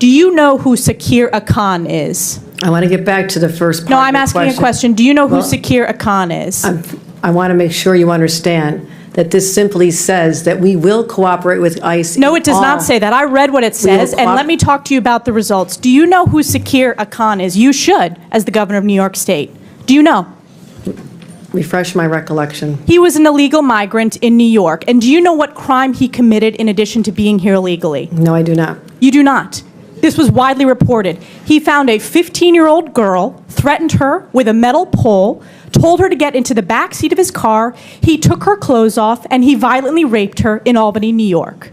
Do you know who Sakir Akan is? I want to get back to the first part. No, I'm asking a question. Do you know who Sakir Akan is? I want to make sure you understand that this simply says that we will cooperate with ICE. No, it does not say that. I read what it says, and let me talk to you about the results. Do you know who Sakir Akan is? You should, as the governor of New York State. Do you know? Refresh my recollection. He was an illegal migrant in New York. And do you know what crime he committed in addition to being here illegally? No, I do not. You do not. This was widely reported. He found a 15-year-old girl, threatened her with a metal pole, told her to get into the back seat of his car, he took her clothes off, and he violently raped her in Albany, New York.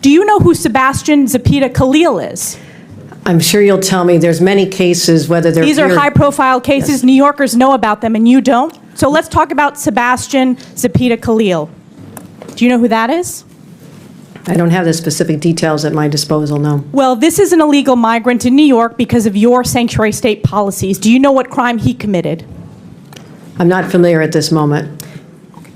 Do you know who Sebastian Zapita Khalil is? I'm sure you'll tell me there's many cases, whether they're These are high-profile cases. Yes. New Yorkers know about them, and you don't. So let's talk about Sebastian Zapita Khalil. Do you know who that is? I don't have the specific details at my disposal, no. Well, this is an illegal migrant in New York because of your sanctuary state policies. Do you know what crime he committed? I'm not familiar at this moment.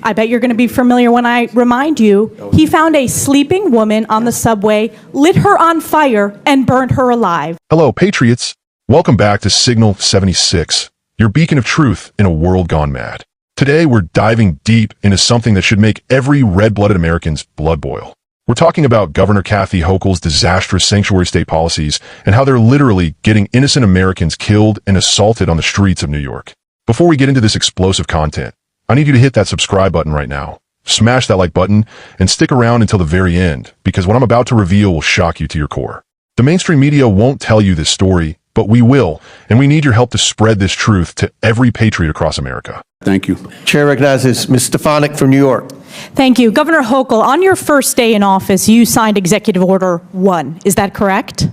I bet you're going to be familiar when I remind you. He found a sleeping woman on the subway, lit her on fire, and burned her alive. Hello, Patriots. Welcome back to Signal 76, your beacon of truth in a world gone mad. Today, we're diving deep into something that should make every red-blooded American's blood boil. We're talking about Governor Kathy Hochul's disastrous sanctuary state policies and how they're literally getting innocent Americans killed and assaulted on the streets of New York. Before we get into this explosive content, I need you to hit that subscribe button right now. Smash that like button and stick around until the very end, because what I'm about to reveal will shock you to your core. The mainstream media won't tell you this story, but we will, and we need your help to spread this truth to every patriot across America. Thank you. Chair recognizes Ms. Stefanik from New York. Thank you. Governor Hochul, on your first day in office, you signed Executive Order 1. Is that correct?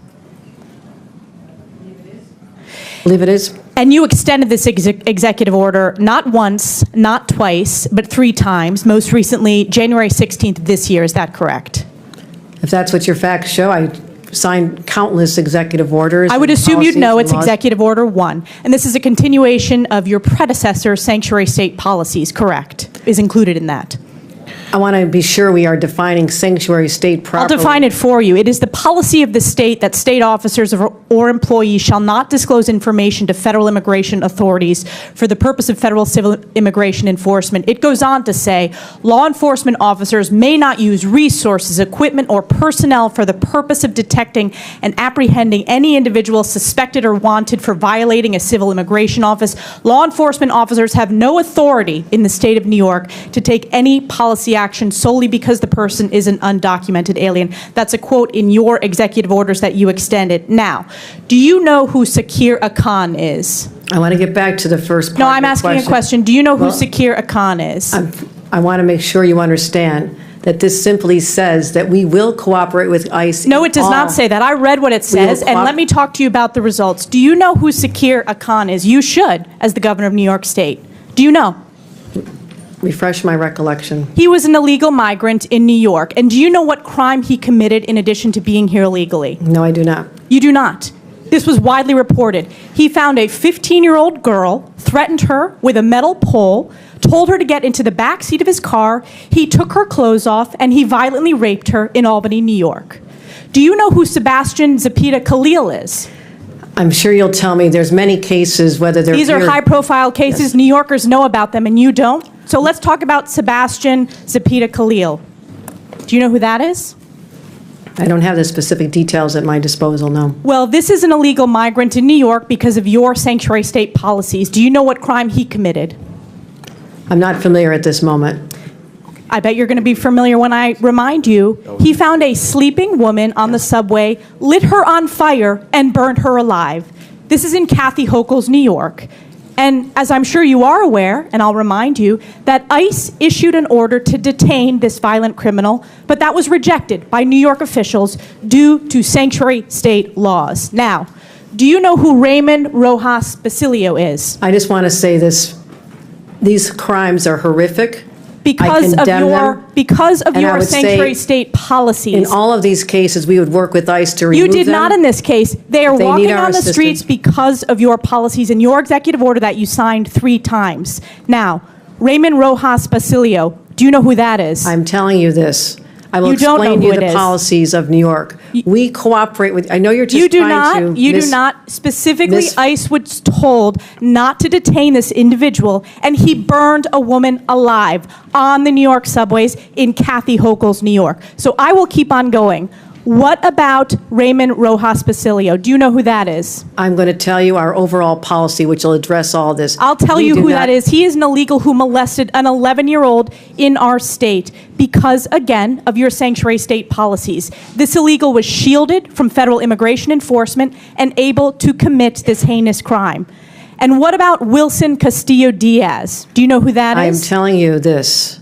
I believe it is. And you extended this executive order not once, not twice, but 3 times, most recently January 16th of this year. Is that correct? If that's what your facts show, I signed countless executive orders. I would assume you'd know it's Executive Order 1. And this is a continuation of your predecessor's sanctuary state policies, correct? Is included in that. I want to be sure we are defining sanctuary state properly. I'll define it for you. It is the policy of the state that state officers or employees shall not disclose information to federal immigration authorities for the purpose of federal civil immigration enforcement. It goes on to say, law enforcement officers may not use resources, equipment, or personnel for the purpose of detecting and apprehending any individual suspected or wanted for violating a civil immigration office. Law enforcement officers have no authority in the state of New York to take any policy action solely because the person is an undocumented alien. That's a quote in your executive orders that you extended. Now, do you know who Sakir Akan is? I want to get back to the first part. No, I'm asking a question. Do you know who Sakir Akan is? I want to make sure you understand that this simply says that we will cooperate with ICE. No, it does not say that. I read what it says, and let me talk to you about the results. Do you know who Sakir Akan is? You should, as the governor of New York State. Do you know? Refresh my recollection. He was an illegal migrant in New York. And do you know what crime he committed in addition to being here illegally? No, I do not. You do not. This was widely reported. He found a 15-year-old girl, threatened her with a metal pole, told her to get into the back seat of his car, he took her clothes off, and he violently raped her in Albany, New York. Do you know who Sebastian Zapita Khalil is? I'm sure you'll tell me there's many cases, whether they're These are high-profile cases. Yes. New Yorkers know about them, and you don't. So let's talk about Sebastian Zapita Khalil. Do you know who that is? I don't have the specific details at my disposal, no. Well, this is an illegal migrant in New York because of your sanctuary state policies. Do you know what crime he committed? I'm not familiar at this moment. I bet you're going to be familiar when I remind you. He found a sleeping woman on the subway, lit her on fire, and burned her alive. This is in Kathy Hochul's New York. And as I'm sure you are aware, and I'll remind you, that ICE issued an order to detain this violent criminal, but that was rejected by New York officials due to sanctuary state laws. Now, do you know who Raymond Rojas Basilio is? I just want to say this. These crimes are horrific. Because of your sanctuary state policies. In all of these cases, we would work with ICE to remove them. You did not in this case. They are walking on the streets because of your policies and your executive order that you signed 3 times. Now, Raymond Rojas Basilio, do you know who that is? I'm telling you this. I will You don't know explain to who you it the is. policies of New York. We cooperate with, I know you're just You do trying not, to. you do not. Specifically, Miss- ICE was told not to detain this individual, and he burned a woman alive on the New York subways in Kathy Hochul's New York. So I will keep on going. What about Raymond Rojas Basilio? Do you know who that is? I'm going to tell you our overall policy, which will address all this. I'll tell We you do who not- that is. He is an illegal who molested an 11-year-old in our state because, again, of your sanctuary state policies. This illegal was shielded from federal immigration enforcement and able to commit this heinous crime. And what about Wilson Castillo Diaz? Do you know who that I am is? telling you this.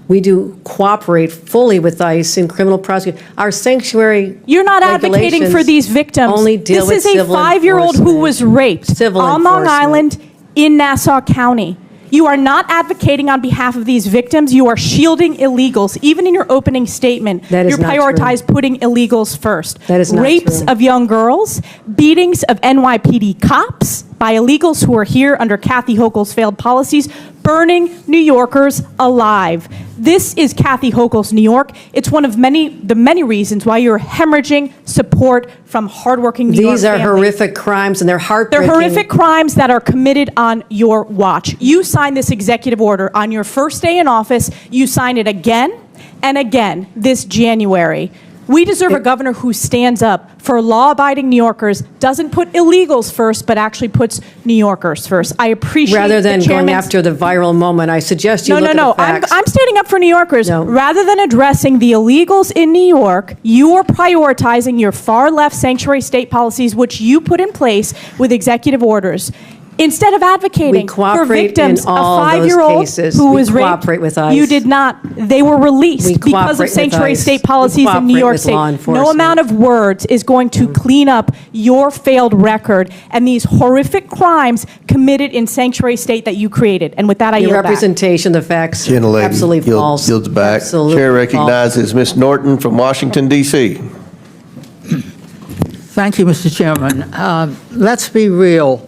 We do cooperate fully with ICE in criminal prosecution. Our sanctuary You're not advocating for regulations these victims. only deal with This is a civil 5-year-old who enforcement. was raped Civil on Long enforcement. Island in Nassau County. You are not advocating on behalf of these victims. You are shielding illegals. Even in your opening statement, That is you not prioritize putting illegals first. That is not Rapes true. of young girls, beatings of NYPD cops by illegals who are here under Kathy Hochul's failed policies, burning New Yorkers alive. This is Kathy Hochul's New York. It's one of the many reasons why you're hemorrhaging support from hardworking New York These are families. horrific crimes, and they're They're heartbreaking. horrific crimes that are committed on your watch. You signed this executive order on your first day in office. You signed it again and again this January. We deserve a governor who stands up for law-abiding New Yorkers, doesn't put illegals first, but actually puts New Yorkers first. I appreciate Rather than the going chairman's- after the viral moment, I suggest you no, look no, no. at the facts. I'm standing up for New Yorkers. No. Rather than addressing the illegals in New York, you are prioritizing your far-left sanctuary state policies, which you put in place with executive orders. Instead of advocating We for cooperate victims, in all a those 5-year-old cases. who We was raped, cooperate with ICE. you did not. They were released We because cooperate of with sanctuary ICE. state We policies in New cooperate York with State. law No enforcement. amount of words is going to clean up your failed record and these horrific crimes committed in sanctuary state that you created. And with that, I Your yield back. representation, the facts, Gentlelady absolutely false. yields back. Absolutely Chair false. recognizes Ms. Norton from Washington, D.C. Thank you, Mr. Chairman. Let's be real.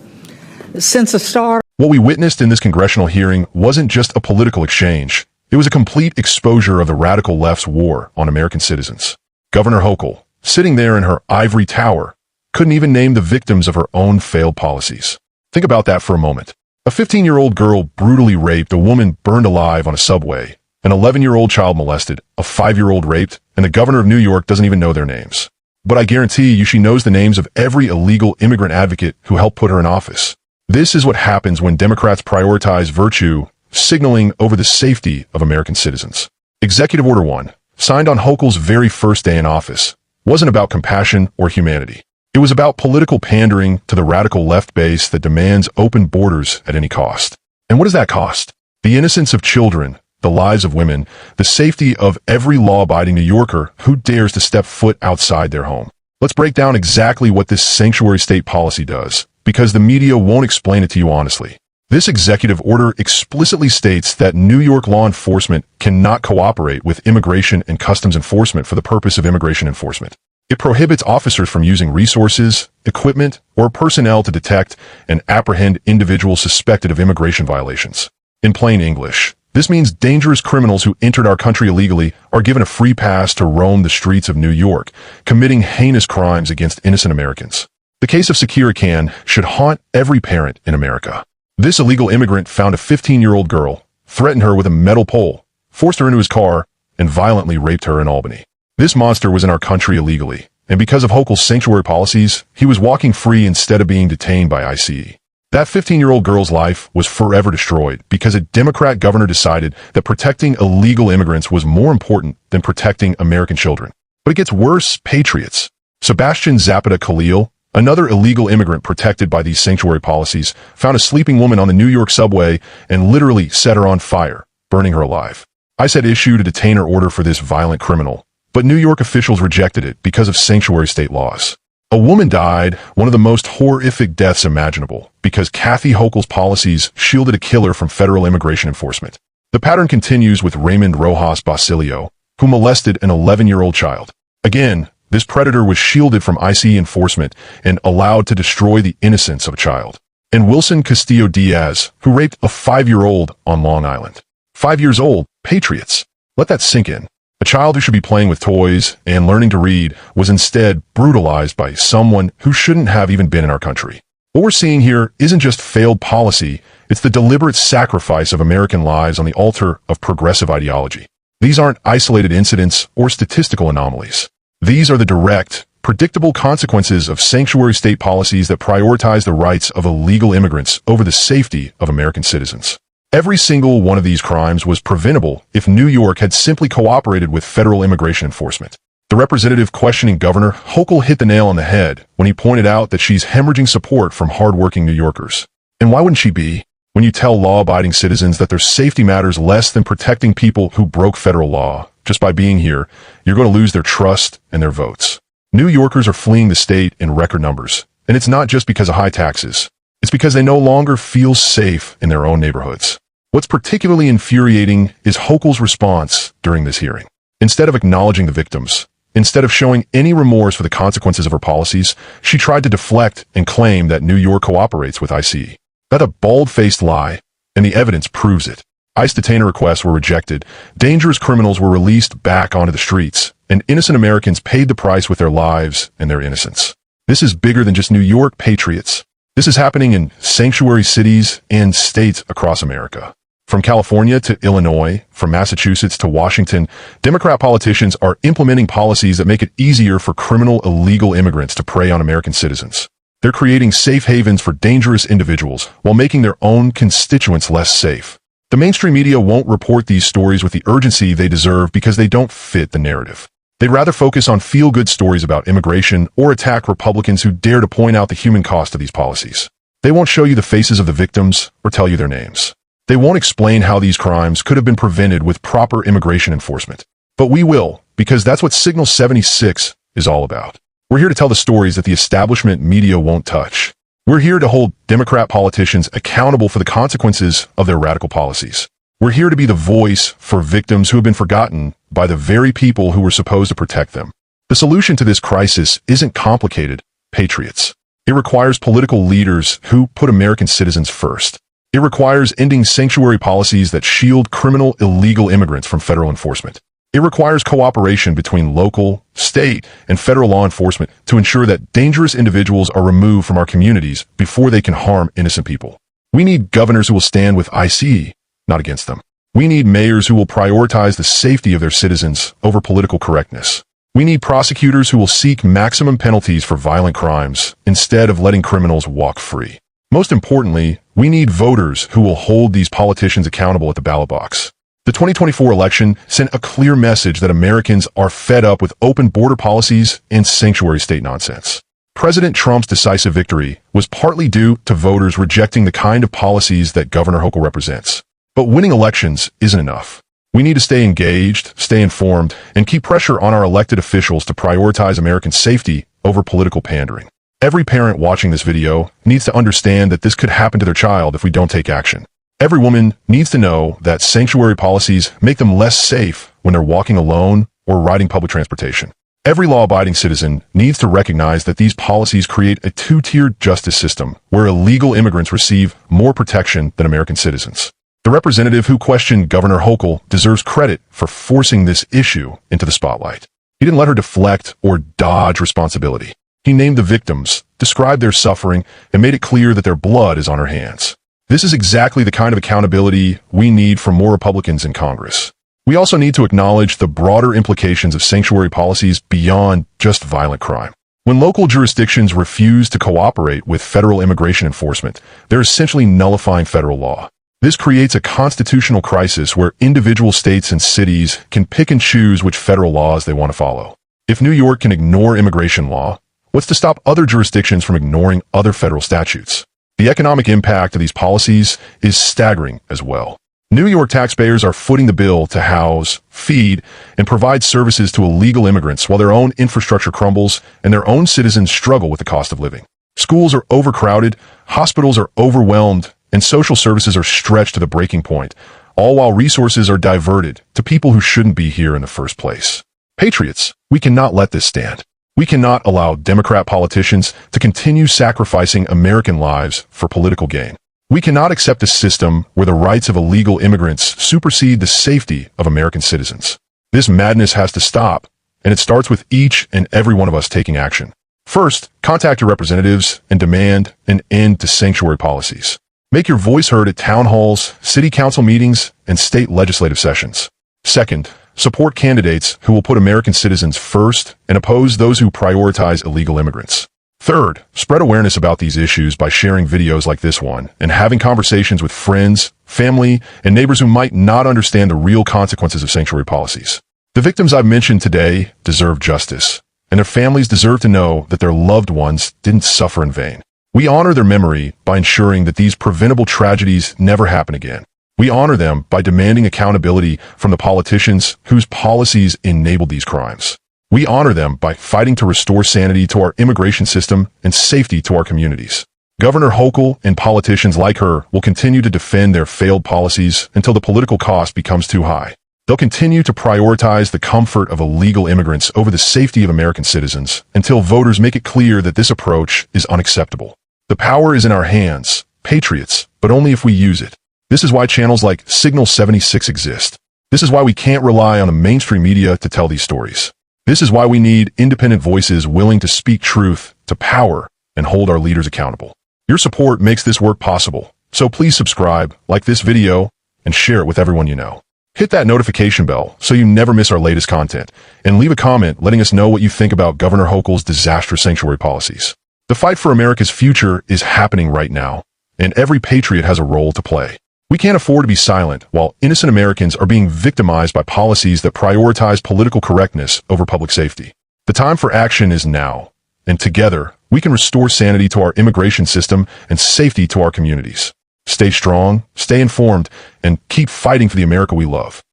Since the start What we witnessed in this congressional hearing wasn't just a political exchange. It was a complete exposure of the radical left's war on American citizens. Governor Hochul, sitting there in her ivory tower, couldn't even name the victims of her own failed policies. Think about that for a moment. A 15-year-old girl brutally raped, a woman burned alive on a subway, an 11-year-old child molested, a 5-year-old raped, and the governor of New York doesn't even know their names. But I guarantee you she knows the names of every illegal immigrant advocate who helped put her in office. This is what happens when Democrats prioritize virtue, signaling over the safety of American citizens. Executive Order 1, signed on Hochul's very first day in office, wasn't about compassion or humanity. It was about political pandering to the radical left base that demands open borders at any cost. And what does that cost? The innocence of children, the lives of women, the safety of every law-abiding New Yorker who dares to step foot outside their home. Let's break down exactly what this sanctuary state policy does, because the media won't explain it to you honestly. This executive order explicitly states that New York law enforcement cannot cooperate with immigration and customs enforcement for the purpose of immigration enforcement. It prohibits officers from using resources, equipment, or personnel to detect and apprehend individuals suspected of immigration violations. In plain English, this means dangerous criminals who entered our country illegally are given a free pass to roam the streets of New York, committing heinous crimes against innocent Americans. The case of Sakir Akan should haunt every parent in America. This illegal immigrant found a 15-year-old girl, threatened her with a metal pole, forced her into his car, and violently raped her in Albany. This monster was in our country illegally, and because of Hochul's sanctuary policies, he was walking free instead of being detained by ICE. That 15-year-old girl's life was forever destroyed because a Democrat governor decided that protecting illegal immigrants was more important than protecting American children. But it gets worse, patriots. Sebastian Zapita Khalil, another illegal immigrant protected by these sanctuary policies, found a sleeping woman on the New York subway and literally set her on fire, burning her alive. ICE had issued a detainer order for this violent criminal, but New York officials rejected it because of sanctuary state laws. A woman died, one of the most horrific deaths imaginable, because Kathy Hochul's policies shielded a killer from federal immigration enforcement. The pattern continues with Raymond Rojas Basilio, who molested an 11-year-old child. Again, this predator was shielded from ICE enforcement and allowed to destroy the innocence of a child. And Wilson Castillo Diaz, who raped a 5-year-old on Long Island. 5 years old, patriots. Let that sink in. A A child who should be playing with toys and learning to read was instead brutalized by someone who shouldn't have even been in our country. What we're seeing here isn't just failed policy, it's the deliberate sacrifice of American lives on the altar of progressive ideology. These aren't isolated incidents or statistical anomalies. These are the direct, predictable consequences of sanctuary state policies that prioritize the rights of illegal immigrants over the safety of American citizens. Every single one of these crimes was preventable if New York had simply cooperated with federal immigration enforcement. The representative questioning Governor Hochul hit the nail on the head when he pointed out that she's hemorrhaging support from hardworking New Yorkers. And why wouldn't she be? When you tell law-abiding citizens that their safety matters less than protecting people who broke federal law, just by being here, you're going to lose their trust and their votes. New Yorkers are fleeing the state in record numbers, and it's not just because of high taxes. It's because they no longer feel safe in their own neighborhoods. What's particularly infuriating is Hochul's response during this hearing. Instead of acknowledging the victims, instead of showing any remorse for the consequences of her policies, she tried to deflect and claim that New York cooperates with ICE. That's a bald-faced lie, and the evidence proves it. ICE detainer requests were rejected, dangerous criminals were released back onto the streets, and innocent Americans paid the price with their lives and their innocence. This is bigger than just New York patriots. This is happening in sanctuary cities and states across America. From California to Illinois, from Massachusetts to Washington, Democrat politicians are implementing policies that make it easier for criminal illegal immigrants to prey on American citizens. They're creating safe havens for dangerous individuals while making their own constituents less safe. The mainstream media won't report these stories with the urgency they deserve because they don't fit the narrative. They'd rather focus on feel-good stories about immigration or attack Republicans who dare to point out the human cost of these policies. They won't show you the faces of the victims or tell you their names. They won't explain how these crimes could have been prevented with proper immigration enforcement. But we will, because that's what Signal 76 is all about. We're here to tell the stories that the establishment media won't touch. We're here to hold Democrat politicians accountable for the consequences of their radical policies. We're here to be the voice for victims who have been forgotten by the very people who were supposed to protect them. The solution to this crisis isn't complicated, patriots. It requires political leaders who put American citizens first. It requires ending sanctuary policies that shield criminal illegal immigrants from federal enforcement. It requires cooperation between local, state, and federal law enforcement to ensure that dangerous individuals are removed from our communities before they can harm innocent people. We need governors who will stand with ICE, not against them. We need mayors who will prioritize the safety of their citizens over political correctness. We need prosecutors who will seek maximum penalties for violent crimes instead of letting criminals walk free. Most importantly, we need voters who will hold these politicians accountable at the ballot box. The 2024 election sent a clear message that Americans are fed up with open border policies and sanctuary state nonsense. President Trump's decisive victory was partly due to voters rejecting the kind of policies that Governor Hochul represents. But winning elections isn't enough. We need to stay engaged, stay informed, and keep pressure on our elected officials to prioritize American safety over political pandering. Every parent watching this video needs to understand that this could happen to their child if we don't take action. Every woman needs to know that sanctuary policies make them less safe when they're walking alone or riding public transportation. Every law-abiding citizen needs to recognize that these policies create a two-tiered justice system where illegal immigrants receive more protection than American citizens. The representative who questioned Governor Hochul deserves credit for forcing this issue into the spotlight. He didn't let her deflect or dodge responsibility. He named the victims, described their suffering, and made it clear that their blood is on her hands. This is exactly the kind of accountability we need from more Republicans in Congress. We also need to acknowledge the broader implications of sanctuary policies beyond just violent crime. When local jurisdictions refuse to cooperate with federal immigration enforcement, they're essentially nullifying federal law. This creates a constitutional crisis where individual states and cities can pick and choose which federal laws they want to follow. If New York can ignore immigration law, what's to stop other jurisdictions from ignoring other federal statutes? The economic impact of these policies is staggering as well. New York taxpayers are footing the bill to house, feed, and provide services to illegal immigrants while their own infrastructure crumbles and their own citizens struggle with the cost of living. Schools are overcrowded, hospitals are overwhelmed, and social services are stretched to the breaking point, all while resources are diverted to people who shouldn't be here in the first place. Patriots, we cannot let this stand. We cannot allow Democrat politicians to continue sacrificing American lives for political gain. We cannot accept a system where the rights of illegal immigrants supersede the safety of American citizens. This madness has to stop, and it starts with each and every one of us taking action. First, contact your representatives and demand an end to sanctuary policies. Make your voice heard at town halls, city council meetings, and state legislative sessions. Second, support candidates who will put American citizens first and oppose those who prioritize illegal immigrants. Third, spread awareness about these issues by sharing videos like this one and having conversations with friends, family, and neighbors who might not understand the real consequences of sanctuary policies. The victims I've mentioned today deserve justice, and their families deserve to know that their loved ones didn't suffer in vain. We honor their memory by ensuring that these preventable tragedies never happen again. We honor them by demanding accountability from the politicians whose policies enabled these crimes. We honor them by fighting to restore sanity to our immigration system and safety to our communities. Governor Hochul and politicians like her will continue to defend their failed policies until the political cost becomes too high. They'll continue to prioritize the comfort of illegal immigrants over the safety of American citizens until voters make it clear that this approach is unacceptable. The power is in our hands, patriots, but only if we use it. This is why channels like Signal 76 exist. This is why we can't rely on the mainstream media to tell these stories. This is why we need independent voices willing to speak truth to power and hold our leaders accountable. Your support makes this work possible, so please subscribe, like this video, and share it with everyone you know. Hit that notification bell so you never miss our latest content, and leave a comment letting us know what you think about Governor Hochul's disastrous sanctuary policies. The fight for America's future is happening right now, and every patriot has a role to play. We can't afford to be silent while innocent Americans are being victimized by policies that prioritize political correctness over public safety. The time for action is now, and together, we can restore sanity to our immigration system and safety to our communities. Stay strong, stay informed, and keep fighting for the America we love.